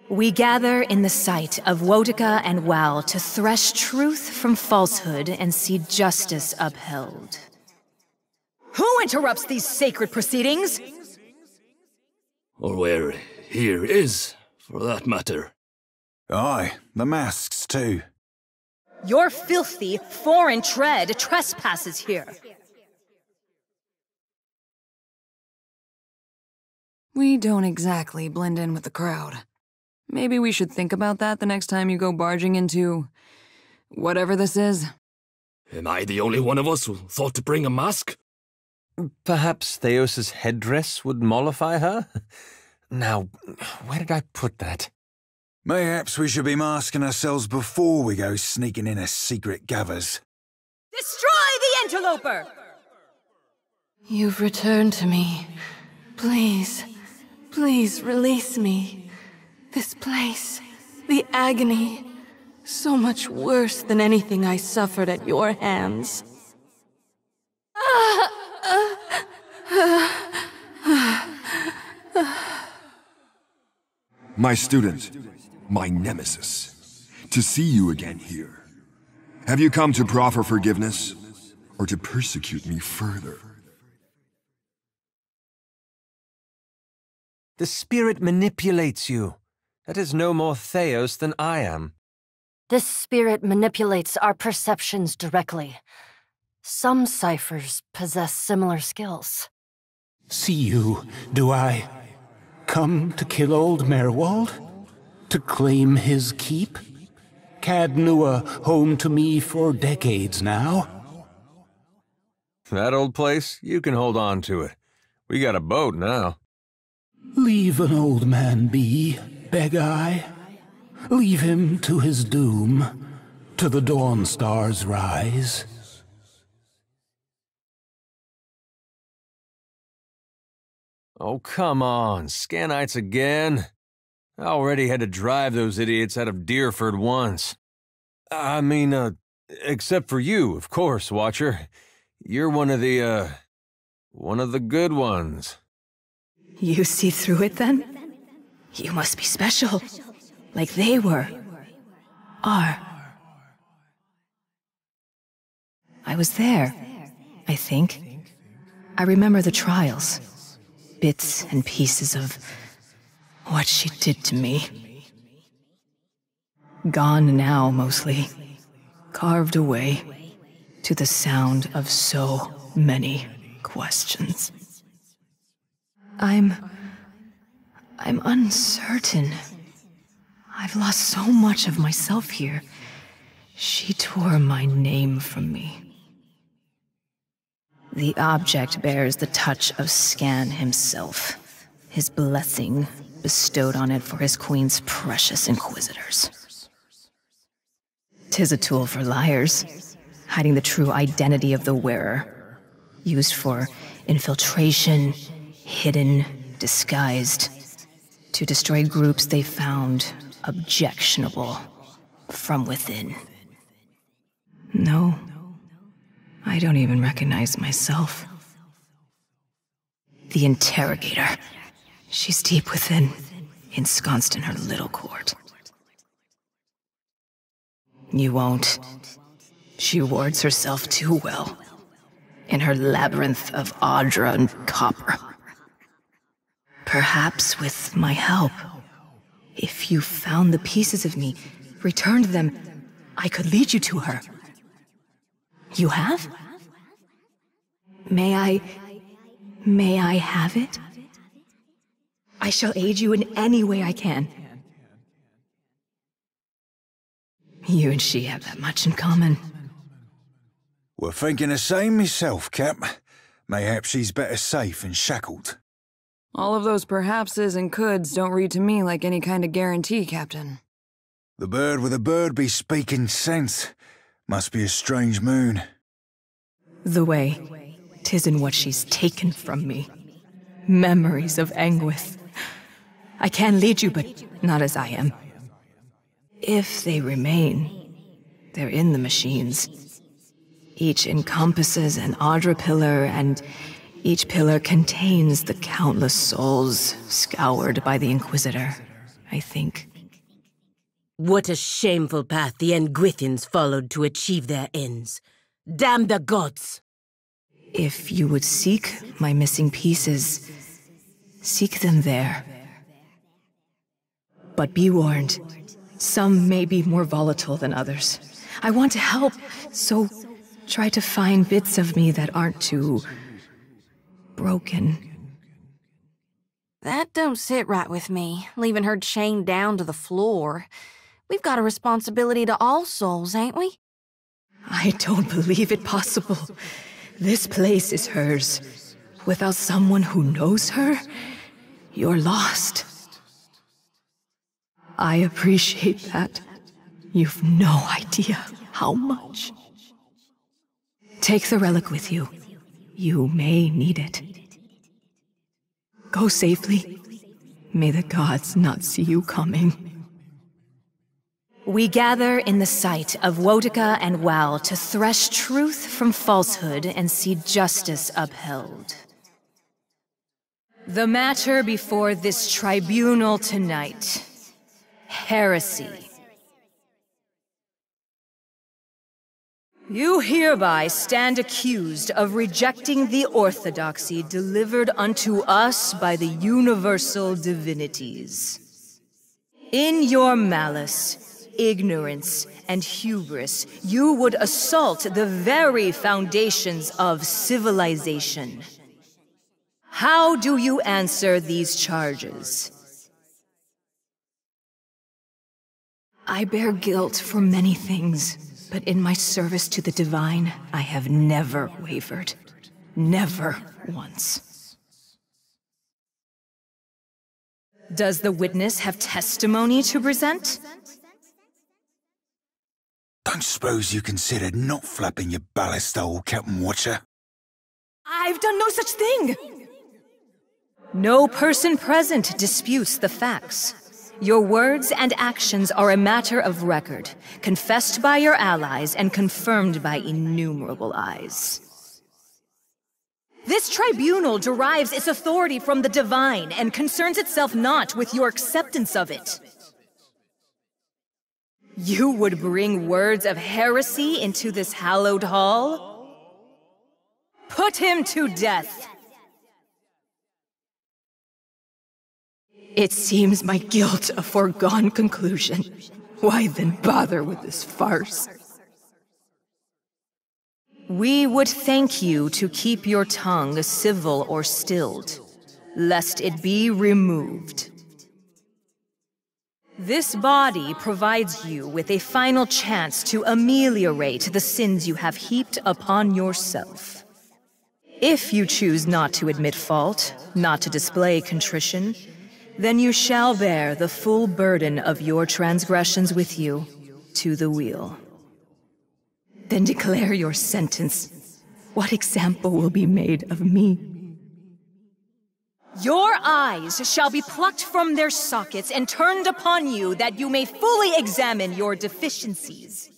We gather in the sight of Wotica and Wal to thresh truth from falsehood and see justice upheld. Who interrupts these sacred proceedings? Or where here is, for that matter. Aye, the masks too. Your filthy, foreign tread trespasses here. We don't exactly blend in with the crowd. Maybe we should think about that the next time you go barging into... whatever this is. Am I the only one of us who thought to bring a mask? Perhaps Theos's headdress would mollify her? Now, where did I put that? Mayhaps we should be masking ourselves before we go sneaking in as secret gathers. Destroy the interloper! You've returned to me. Please, please release me. This place, the agony, so much worse than anything I suffered at your hands. My student, my nemesis, to see you again here. Have you come to proffer forgiveness, or to persecute me further? The spirit manipulates you. That is no more Theos than I am. This spirit manipulates our perceptions directly. Some ciphers possess similar skills. See you, do I? Come to kill old Merwald? To claim his keep? Cad Nua home to me for decades now. That old place, you can hold on to it. We got a boat now. Leave an old man be, beg I. Leave him to his doom, to the dawn star's rise. Oh, come on, Scanites again. I already had to drive those idiots out of Deerford once. I mean, except for you, of course, Watcher. You're one of the good ones. You see through it, then? You must be special. Like they were. Are. I was there, I think. I remember the trials. Bits and pieces of what she did to me. Gone now, mostly. Carved away to the sound of so many questions. I'm uncertain. I've lost so much of myself here. She tore my name from me. The object bears the touch of Scan himself, his blessing bestowed on it for his queen's precious inquisitors. 'Tis a tool for liars, hiding the true identity of the wearer, used for infiltration, hidden, disguised, to destroy groups they found objectionable from within. No, I don't even recognize myself. The interrogator. She's deep within, ensconced in her little court. You won't. She wards herself too well, in her labyrinth of Audra and copper. Perhaps with my help, if you found the pieces of me, returned them, I could lead you to her. You have? May I have it? I shall aid you in any way I can. You and she have that much in common. We're thinking the same myself, Cap. Mayhaps she's better safe and shackled. All of those perhapses and coulds don't read to me like any kind of guarantee, Captain. The bird with a bird be speaking sense. Must be a strange moon. The way, 'tis in what she's taken from me. Memories of Anguith. I can lead you, but not as I am. If they remain, they're in the machines. Each encompasses an Audra pillar, and each pillar contains the countless souls scoured by the Inquisitor, I think. What a shameful path the Engwithans followed to achieve their ends. Damn the gods! If you would seek my missing pieces, seek them there. But be warned, some may be more volatile than others. I want to help, so try to find bits of me that aren't too broken. That don't sit right with me, leaving her chained down to the floor. We've got a responsibility to all souls, ain't we? I don't believe it possible. This place is hers. Without someone who knows her, you're lost. I appreciate that. You've no idea how much. Take the relic with you. You may need it. Go safely. May the gods not see you coming. We gather in the sight of Wotica and Wal to thresh truth from falsehood and see justice upheld. The matter before this tribunal tonight: heresy. You hereby stand accused of rejecting the orthodoxy delivered unto us by the universal divinities. In your malice, ignorance, and hubris, you would assault the very foundations of civilization. How do you answer these charges? I bear guilt for many things, but in my service to the divine, I have never wavered. Never once. Does the witness have testimony to present? Don't suppose you considered not flapping your ballast, old Captain Watcher? I've done no such thing! No person present disputes the facts. Your words and actions are a matter of record, confessed by your allies and confirmed by innumerable eyes. This tribunal derives its authority from the divine and concerns itself not with your acceptance of it. You would bring words of heresy into this hallowed hall? Put him to death! It seems my guilt a foregone conclusion. Why then bother with this farce? We would thank you to keep your tongue civil or stilled, lest it be removed. This body provides you with a final chance to ameliorate the sins you have heaped upon yourself. If you choose not to admit fault, not to display contrition, then you shall bear the full burden of your transgressions with you to the wheel. Then declare your sentence. What example will be made of me? Your eyes shall be plucked from their sockets and turned upon you that you may fully examine your deficiencies.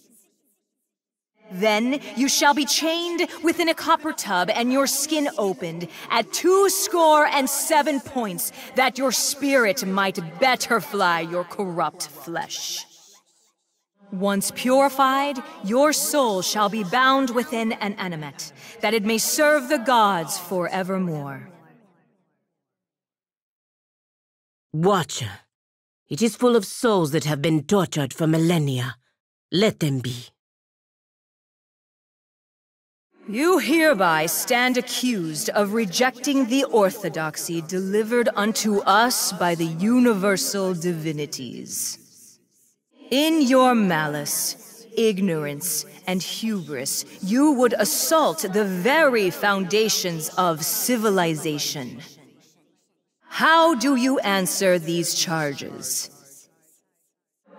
Then you shall be chained within a copper tub and your skin opened at 207 points, that your spirit might better fly your corrupt flesh. Once purified, your soul shall be bound within an animate, that it may serve the gods forevermore. Watcher, it is full of souls that have been tortured for millennia. Let them be. You hereby stand accused of rejecting the orthodoxy delivered unto us by the universal divinities. In your malice, ignorance, and hubris, you would assault the very foundations of civilization. How do you answer these charges?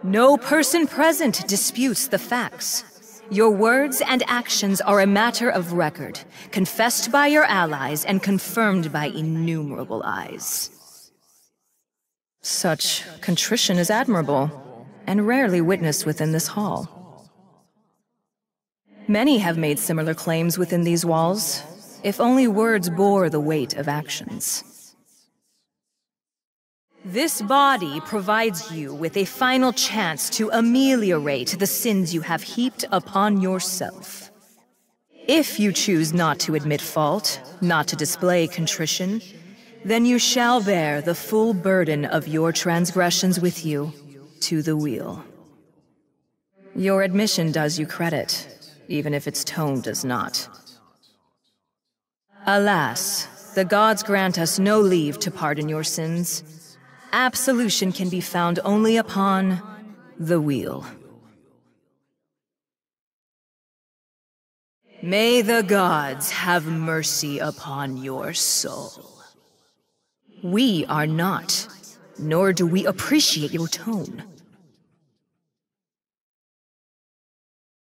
No person present disputes the facts. Your words and actions are a matter of record, confessed by your allies and confirmed by innumerable eyes. Such contrition is admirable, and rarely witnessed within this hall. Many have made similar claims within these walls, if only words bore the weight of actions. This body provides you with a final chance to ameliorate the sins you have heaped upon yourself. If you choose not to admit fault, not to display contrition, then you shall bear the full burden of your transgressions with you to the wheel. Your admission does you credit, even if its tone does not. Alas, the gods grant us no leave to pardon your sins. Absolution can be found only upon the wheel. May the gods have mercy upon your soul. We are not, nor do we appreciate your tone.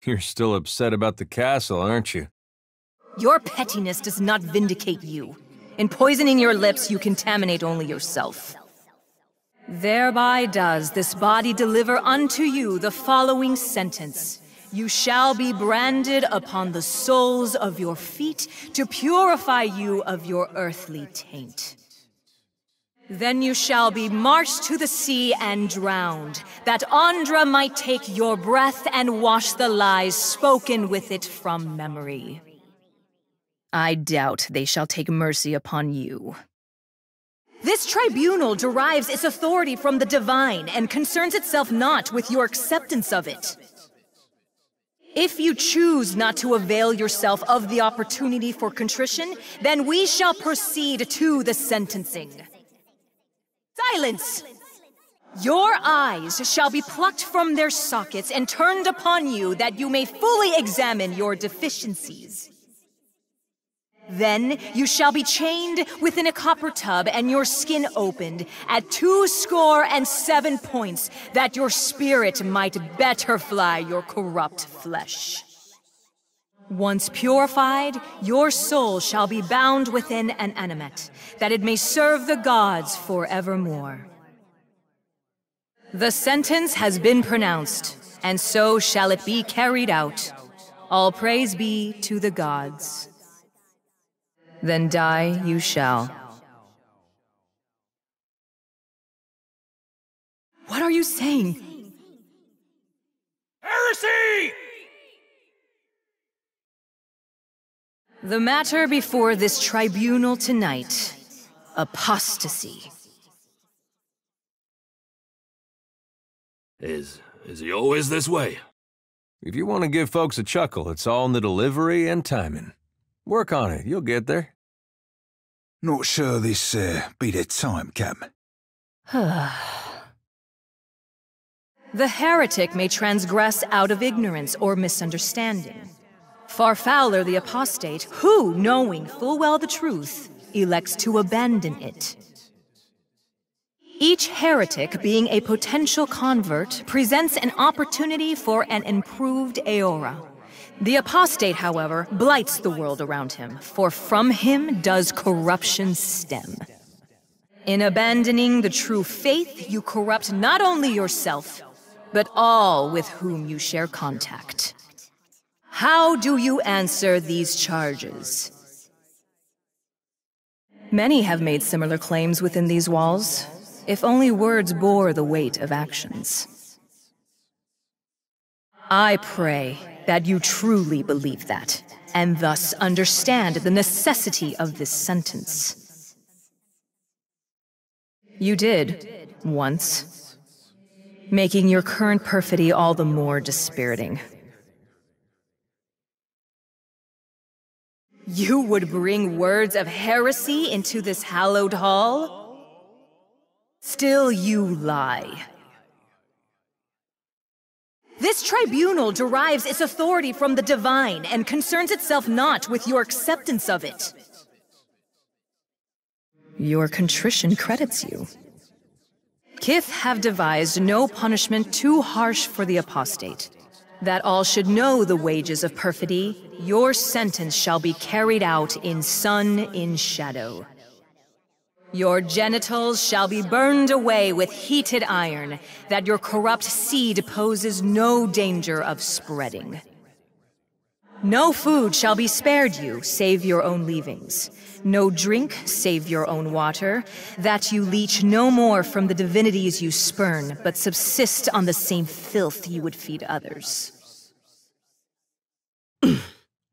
You're still upset about the castle, aren't you? Your pettiness does not vindicate you. In poisoning your lips, you contaminate only yourself. Thereby does this body deliver unto you the following sentence. You shall be branded upon the soles of your feet to purify you of your earthly taint. Then you shall be marched to the sea and drowned, that Andra might take your breath and wash the lies spoken with it from memory. I doubt they shall take mercy upon you. This tribunal derives its authority from the divine and concerns itself not with your acceptance of it. If you choose not to avail yourself of the opportunity for contrition, then we shall proceed to the sentencing. Silence! Your eyes shall be plucked from their sockets and turned upon you that you may fully examine your deficiencies. Then you shall be chained within a copper tub and your skin opened at 27 points, that your spirit might better fly your corrupt flesh. Once purified, your soul shall be bound within an animate, that it may serve the gods forevermore. The sentence has been pronounced, and so shall it be carried out. All praise be to the gods. Then die you shall. What are you saying? Heresy! The matter before this tribunal tonight, apostasy. Is he always this way? If you want to give folks a chuckle, it's all in the delivery and timing. Work on it, you'll get there. Not sure this be the time, Cap. The heretic may transgress out of ignorance or misunderstanding. Far fouler the apostate, who, knowing full well the truth, elects to abandon it. Each heretic, being a potential convert, presents an opportunity for an improved aura. The apostate, however, blights the world around him, for from him does corruption stem. In abandoning the true faith, you corrupt not only yourself, but all with whom you share contact. How do you answer these charges? Many have made similar claims within these walls, if only words bore the weight of actions. I pray that you truly believe that, and thus understand the necessity of this sentence. You did, once, making your current perfidy all the more dispiriting. You would bring words of heresy into this hallowed hall? Still you lie. This tribunal derives its authority from the divine and concerns itself not with your acceptance of it. Your contrition credits you. Kith have devised no punishment too harsh for the apostate. That all should know the wages of perfidy, your sentence shall be carried out in sun, in shadow. Your genitals shall be burned away with heated iron, that your corrupt seed poses no danger of spreading. No food shall be spared you, save your own leavings. No drink, save your own water, that you leech no more from the divinities you spurn, but subsist on the same filth you would feed others.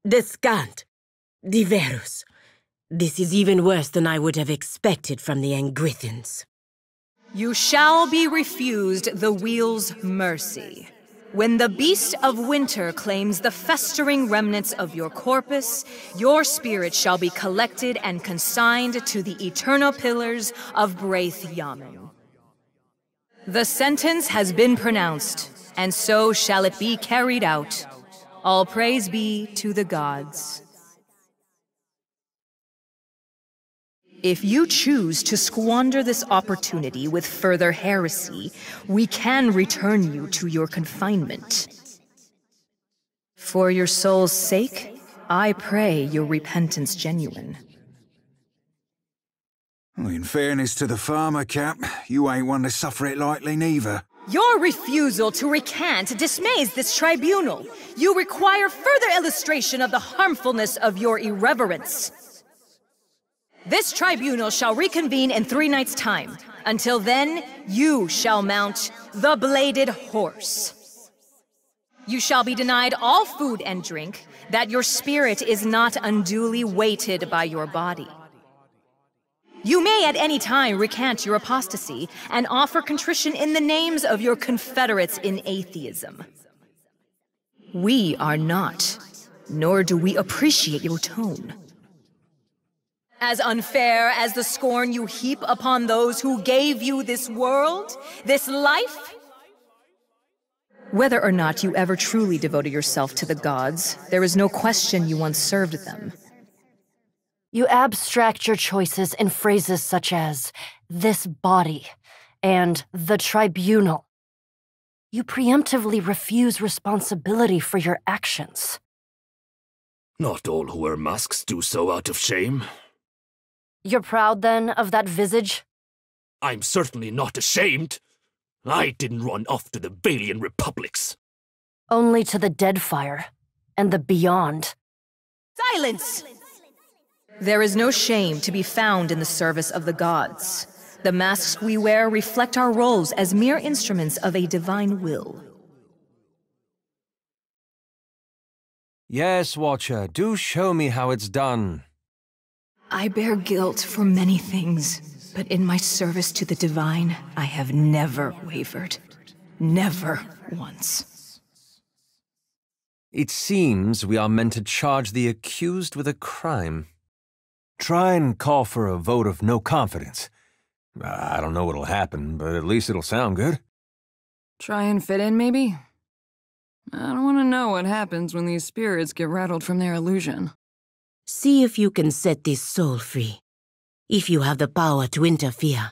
Descant. Diverus. This is even worse than I would have expected from the Angrithans. You shall be refused the wheel's mercy. When the beast of winter claims the festering remnants of your corpus, your spirit shall be collected and consigned to the eternal pillars of Braith Yamen. The sentence has been pronounced, and so shall it be carried out. All praise be to the gods. If you choose to squander this opportunity with further heresy, we can return you to your confinement. For your soul's sake, I pray your repentance genuine. Well, in fairness to the farmer, Cap, you ain't one to suffer it lightly neither. Your refusal to recant dismays this tribunal. You require further illustration of the harmfulness of your irreverence. This tribunal shall reconvene in 3 nights' time. Until then, you shall mount the Bladed Horse. You shall be denied all food and drink, that your spirit is not unduly weighted by your body. You may at any time recant your apostasy and offer contrition in the names of your confederates in atheism. We are not, nor do we appreciate your tone. As unfair as the scorn you heap upon those who gave you this world, this life? Whether or not you ever truly devoted yourself to the gods, there is no question you once served them. You abstract your choices in phrases such as, this body, and the tribunal. You preemptively refuse responsibility for your actions. Not all who wear masks do so out of shame. You're proud, then, of that visage? I'm certainly not ashamed. I didn't run off to the Valian republics. Only to the Deadfire, and the beyond. Silence! There is no shame to be found in the service of the gods. The masks we wear reflect our roles as mere instruments of a divine will. Yes, Watcher, do show me how it's done. I bear guilt for many things, but in my service to the divine, I have never wavered. Never once. It seems we are meant to charge the accused with a crime. Try and call for a vote of no confidence. I don't know what'll happen, but at least it'll sound good. Try and fit in, maybe? I don't want to know what happens when these spirits get rattled from their illusion. See if you can set this soul free. If you have the power to interfere,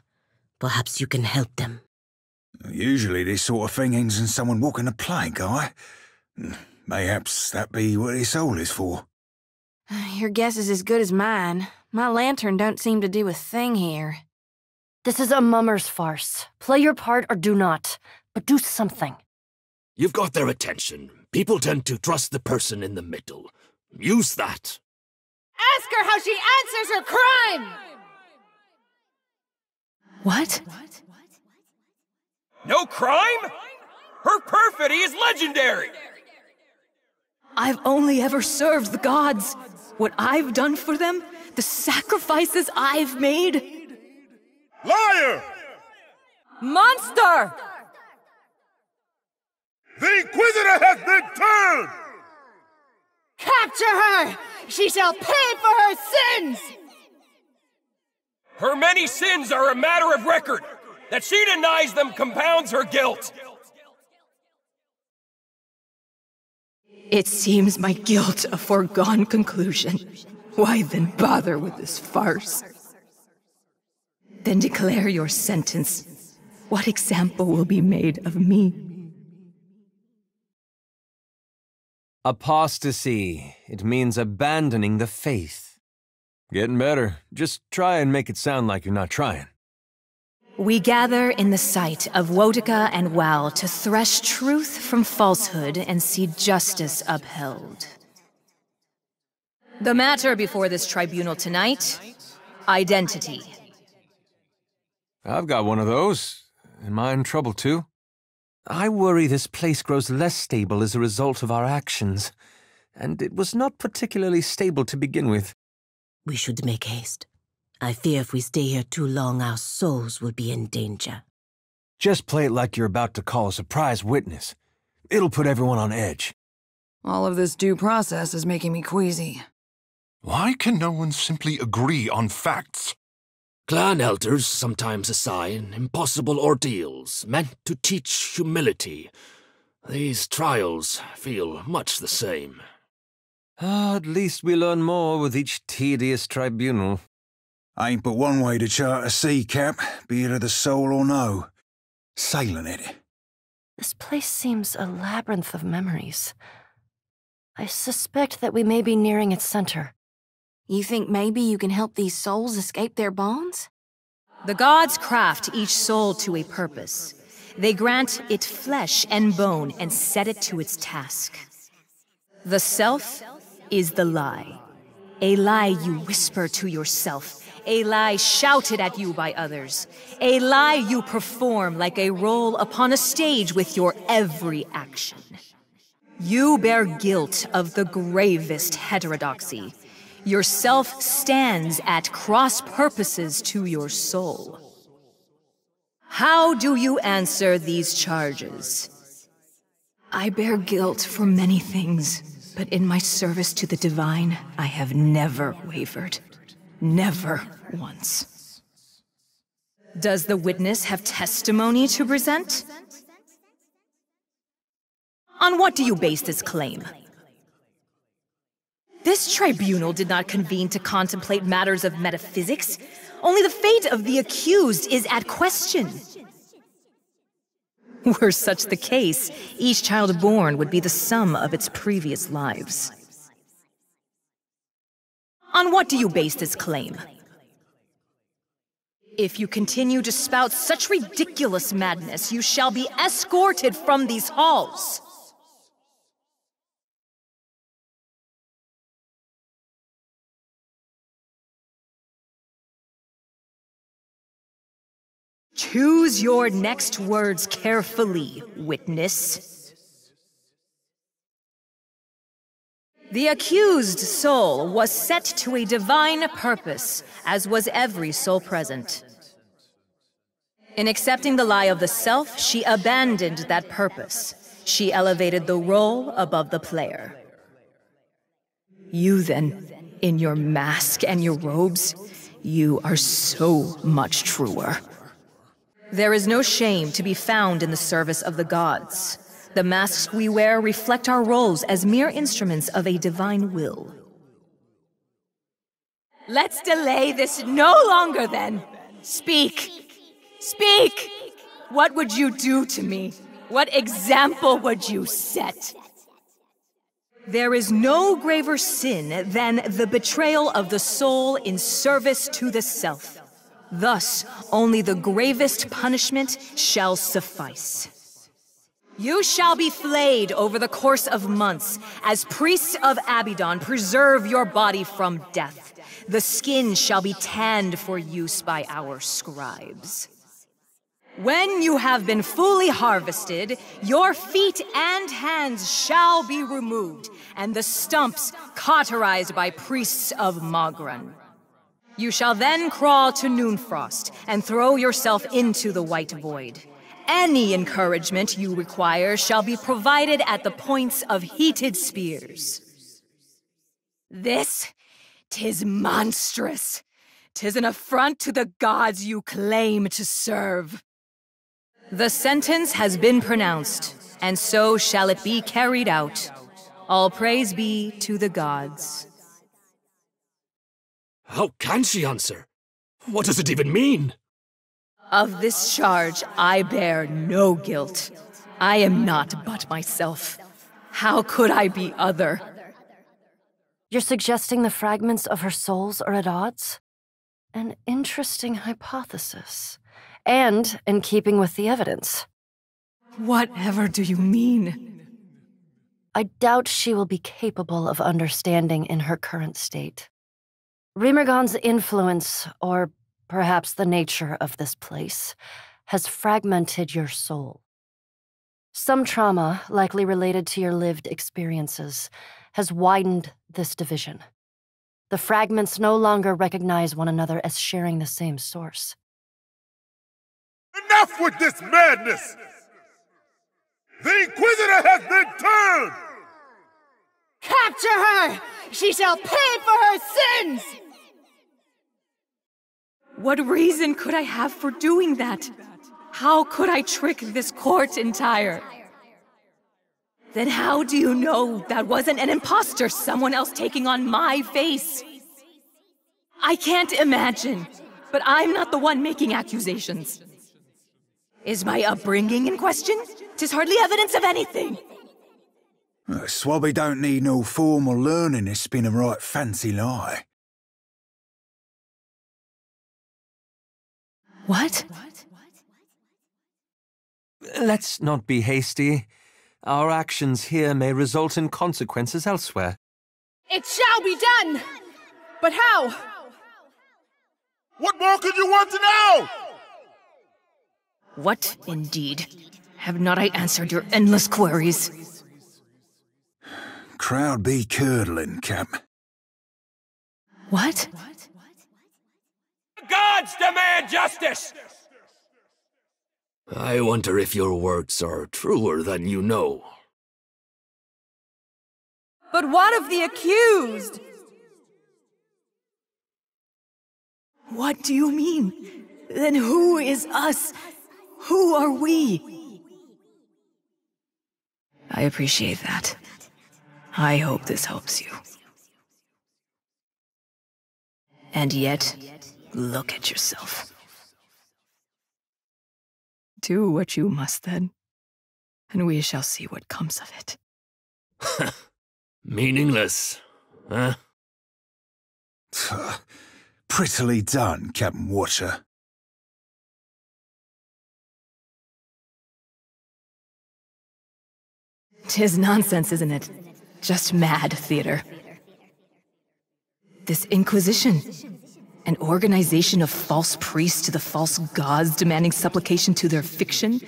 perhaps you can help them. Usually this sort of thing ends in someone walking a plank, Mayhaps that be what his soul is for. Your guess is as good as mine. My lantern don't seem to do a thing here. This is a mummer's farce. Play your part or do not, but do something. You've got their attention. People tend to trust the person in the middle. Use that. Ask her how she answers her crime! What? No crime? Her perfidy is legendary! I've only ever served the gods. What I've done for them, the sacrifices I've made. Liar! Monster! The Inquisitor has been turned! Capture her! She shall pay for her sins! Her many sins are a matter of record. That she denies them compounds her guilt. It seems my guilt a foregone conclusion. Why then bother with this farce? Then declare your sentence. What example will be made of me? Apostasy. It means abandoning the faith. Getting better. Just try and make it sound like you're not trying. We gather in the sight of Wotica and Wal to thresh truth from falsehood and see justice upheld. The matter before this tribunal tonight, identity. I've got one of those. Am I in trouble too? I worry this place grows less stable as a result of our actions, and it was not particularly stable to begin with. We should make haste. I fear if we stay here too long, our souls will be in danger. Just play it like you're about to call a surprise witness. It'll put everyone on edge. All of this due process is making me queasy. Why can no one simply agree on facts? Clan elders sometimes assign impossible ordeals meant to teach humility. These trials feel much the same. At least we learn more with each tedious tribunal. Ain't but one way to chart a sea, Cap, be it of the soul or no. Sailing it. This place seems a labyrinth of memories. I suspect that we may be nearing its center. You think maybe you can help these souls escape their bonds? The gods craft each soul to a purpose. They grant it flesh and bone and set it to its task. The self is the lie. A lie you whisper to yourself. A lie shouted at you by others. A lie you perform like a role upon a stage with your every action. You bear guilt of the gravest heterodoxy. Your self stands at cross purposes to your soul. How do you answer these charges? I bear guilt for many things, but in my service to the divine, I have never wavered. Never once. Does the witness have testimony to present? On what do you base this claim? This tribunal did not convene to contemplate matters of metaphysics. Only the fate of the accused is at question. Were such the case, each child born would be the sum of its previous lives. On what do you base this claim? If you continue to spout such ridiculous madness, you shall be escorted from these halls. Choose your next words carefully, witness. The accused soul was set to a divine purpose, as was every soul present. In accepting the lie of the self, she abandoned that purpose. She elevated the role above the player. You then, in your mask and your robes, you are so much truer. There is no shame to be found in the service of the gods. The masks we wear reflect our roles as mere instruments of a divine will. Let's delay this no longer, then. Speak! Speak! What would you do to me? What example would you set? There is no graver sin than the betrayal of the soul in service to the self. Thus, only the gravest punishment shall suffice. You shall be flayed over the course of months, as priests of Abaddon preserve your body from death. The skin shall be tanned for use by our scribes. When you have been fully harvested, your feet and hands shall be removed, and the stumps cauterized by priests of Magran. You shall then crawl to Noonfrost and throw yourself into the White Void. Any encouragement you require shall be provided at the points of heated spears. This, 'tis monstrous. 'Tis an affront to the gods you claim to serve. The sentence has been pronounced, and so shall it be carried out. All praise be to the gods. How can she answer? What does it even mean? Of this charge, I bear no guilt. I am not but myself. How could I be other? You're suggesting the fragments of her souls are at odds? An interesting hypothesis. And in keeping with the evidence. Whatever do you mean? I doubt she will be capable of understanding in her current state. Remergon's influence, or perhaps the nature of this place, has fragmented your soul. Some trauma, likely related to your lived experiences, has widened this division. The fragments no longer recognize one another as sharing the same source. Enough with this madness! The Inquisitor has been turned! Capture her! She shall pay for her sins! What reason could I have for doing that? How could I trick this court entire? Then how do you know that wasn't an imposter, someone else taking on my face? I can't imagine, but I'm not the one making accusations. Is my upbringing in question? 'Tis hardly evidence of anything. Swabby don't need no formal learning to spin a right fancy lie. What? Let's not be hasty. Our actions here may result in consequences elsewhere. It shall be done! But how? What more could you want to know? What, indeed? Have not I answered your endless queries? Crowd be curdling, Cap. What? The gods demand justice! I wonder if your words are truer than you know. But what of the accused? What do you mean? Then who is us? Who are we? I appreciate that. I hope this helps you. And yet, look at yourself. Do what you must then, and we shall see what comes of it. Meaningless, huh? Prettily done, Captain Watcher. 'Tis nonsense, isn't it? Just mad theater. This Inquisition, an organization of false priests to the false gods demanding supplication to their fiction,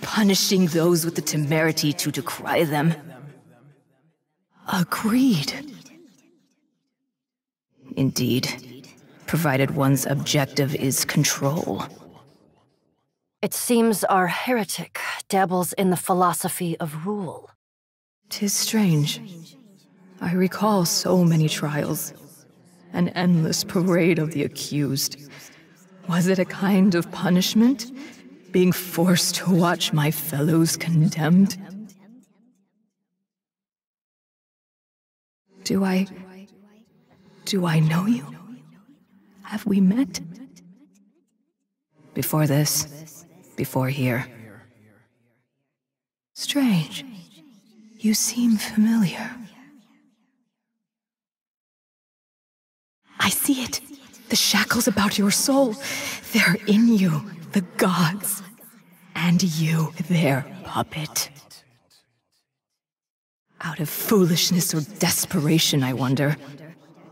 punishing those with the temerity to decry them. Agreed. Indeed, provided one's objective is control. It seems our heretic dabbles in the philosophy of rule. 'Tis strange. I recall so many trials. An endless parade of the accused. Was it a kind of punishment? Being forced to watch my fellows condemned? Do I know you? Have we met? Before this, before here. Strange. You seem familiar. I see it. The shackles about your soul. They're in you, the gods. And you, their puppet. Out of foolishness or desperation, I wonder.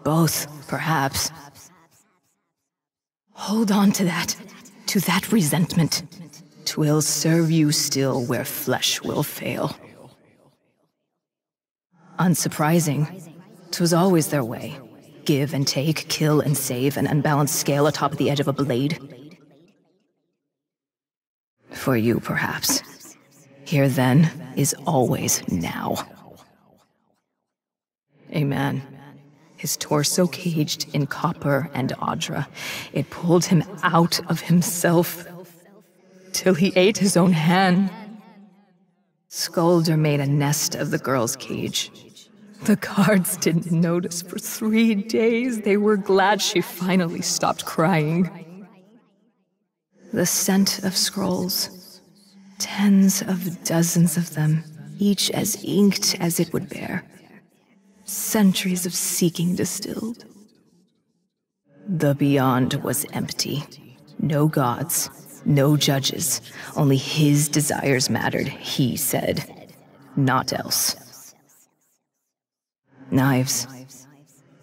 Both, perhaps. Hold on to that resentment. 'Twill serve you still where flesh will fail. Unsurprising, 'twas always their way. Give and take, kill and save, an unbalanced scale atop the edge of a blade. For you, perhaps. Here, then, is always now. A man, his torso caged in copper and Audra. It pulled him out of himself, till he ate his own hand. Skolder made a nest of the girl's cage. The guards didn't notice for 3 days. They were glad she finally stopped crying. The scent of scrolls. Tens of dozens of them, each as inked as it would bear. Centuries of seeking distilled. The beyond was empty. No gods, no judges. Only his desires mattered, he said. Not else. Knives.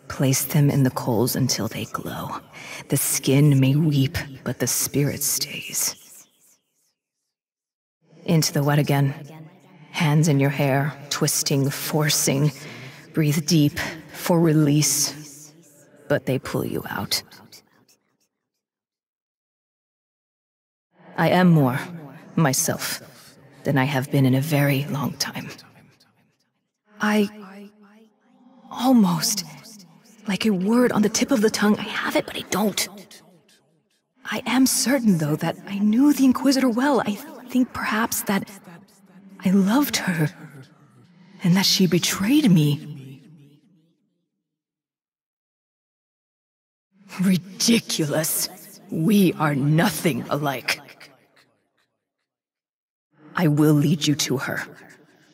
Place them in the coals until they glow. The skin may weep, but the spirit stays. Into the wet again. Hands in your hair, twisting, forcing. Breathe deep for release, but they pull you out. I am more myself than I have been in a very long time. I almost, like a word on the tip of the tongue, I have it, but I don't. I am certain, though, that I knew the Inquisitor well. I think perhaps that I loved her, and that she betrayed me. Ridiculous. We are nothing alike. I will lead you to her.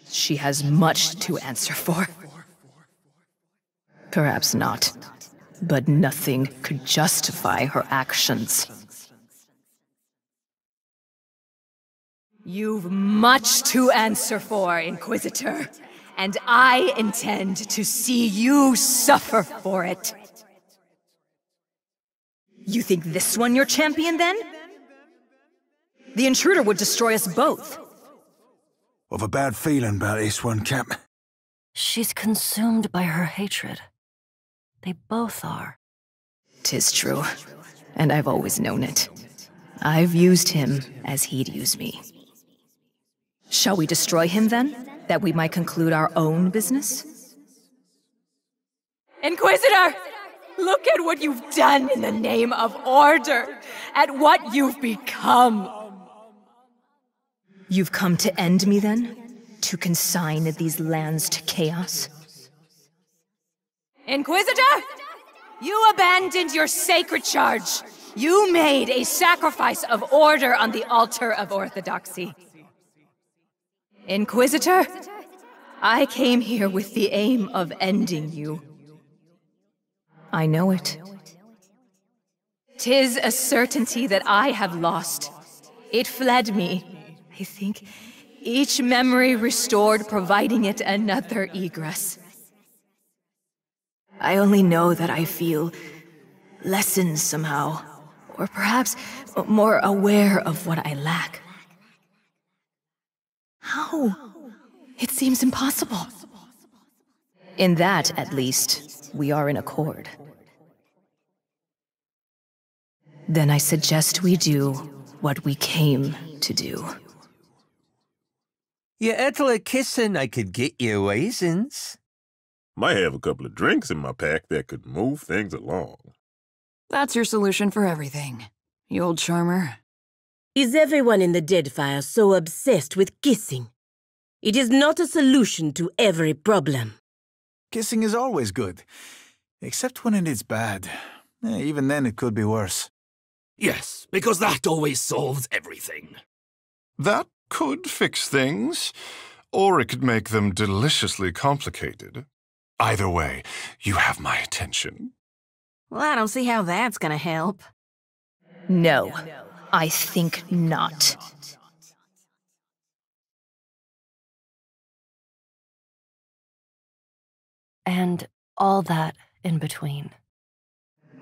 She has much to answer for. Perhaps not, but nothing could justify her actions. You've much to answer for, Inquisitor, and I intend to see you suffer for it. You think this one your champion, then? The intruder would destroy us both. I've a bad feeling about this one, Cap. She's consumed by her hatred. They both are. 'Tis true, and I've always known it. I've used him as he'd use me. Shall we destroy him, then, that we might conclude our own business? Inquisitor! Look at what you've done in the name of order, at what you've become. You've come to end me, then? To consign these lands to chaos? Inquisitor! You abandoned your sacred charge. You made a sacrifice of order on the altar of orthodoxy. Inquisitor, I came here with the aim of ending you. I know it. 'Tis a certainty that I have lost. It fled me. I think each memory restored, providing it another egress. I only know that I feel lessened somehow, or perhaps more aware of what I lack. How? It seems impossible. In that, at least, we are in accord. Then I suggest we do what we came to do. You ettle a kissin', I could get you raisins. Might have a couple of drinks in my pack that could move things along. That's your solution for everything, you old charmer. Is everyone in the Deadfire so obsessed with kissing? It is not a solution to every problem. Kissing is always good, except when it is bad. Even then it could be worse. Yes, because that always solves everything. That could fix things, or it could make them deliciously complicated. Either way, you have my attention. Well, I don't see how that's gonna help. No, I think not. And all that in between.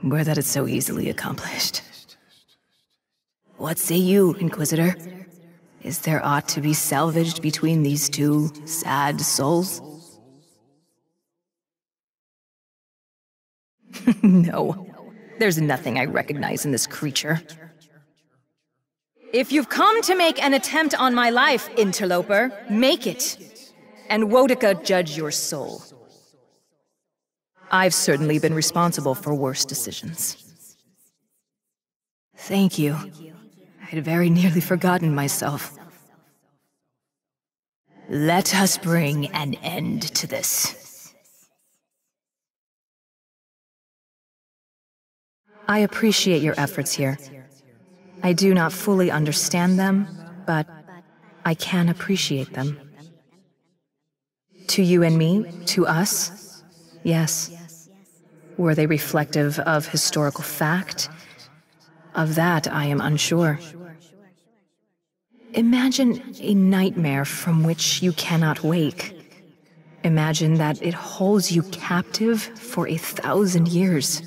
Were that it's so easily accomplished. What say you, Inquisitor? Is there aught to be salvaged between these two sad souls? No, there's nothing I recognize in this creature. If you've come to make an attempt on my life, interloper, make it. And Wotica judge your soul. I've certainly been responsible for worse decisions. Thank you. I'd very nearly forgotten myself. Let us bring an end to this. I appreciate your efforts here. I do not fully understand them, but I can appreciate them. To you and me, to us, yes. Were they reflective of historical fact? Of that, I am unsure. Imagine a nightmare from which you cannot wake. Imagine that it holds you captive for 1,000 years.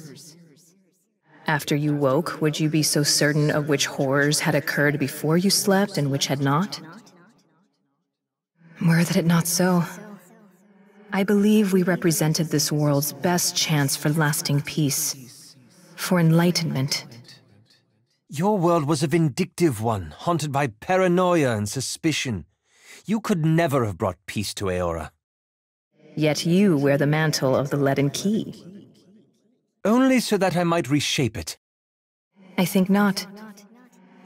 After you woke, would you be so certain of which horrors had occurred before you slept and which had not? Were that it not so, I believe we represented this world's best chance for lasting peace, for enlightenment. Your world was a vindictive one, haunted by paranoia and suspicion. You could never have brought peace to Aora. Yet you wear the mantle of the leaden key. Only so that I might reshape it. I think not.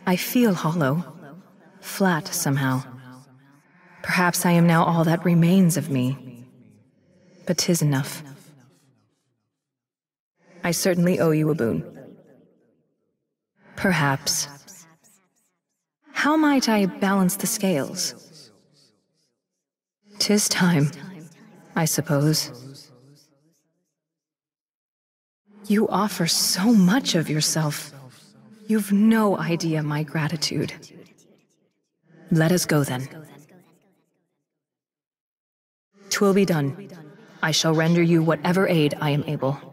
I feel hollow, flat somehow. Perhaps I am now all that remains of me. But 'tis enough. I certainly owe you a boon. Perhaps. How might I balance the scales? 'Tis time, I suppose. You offer so much of yourself. You've no idea my gratitude. Let us go then. 'Twill be done. I shall render you whatever aid I am able.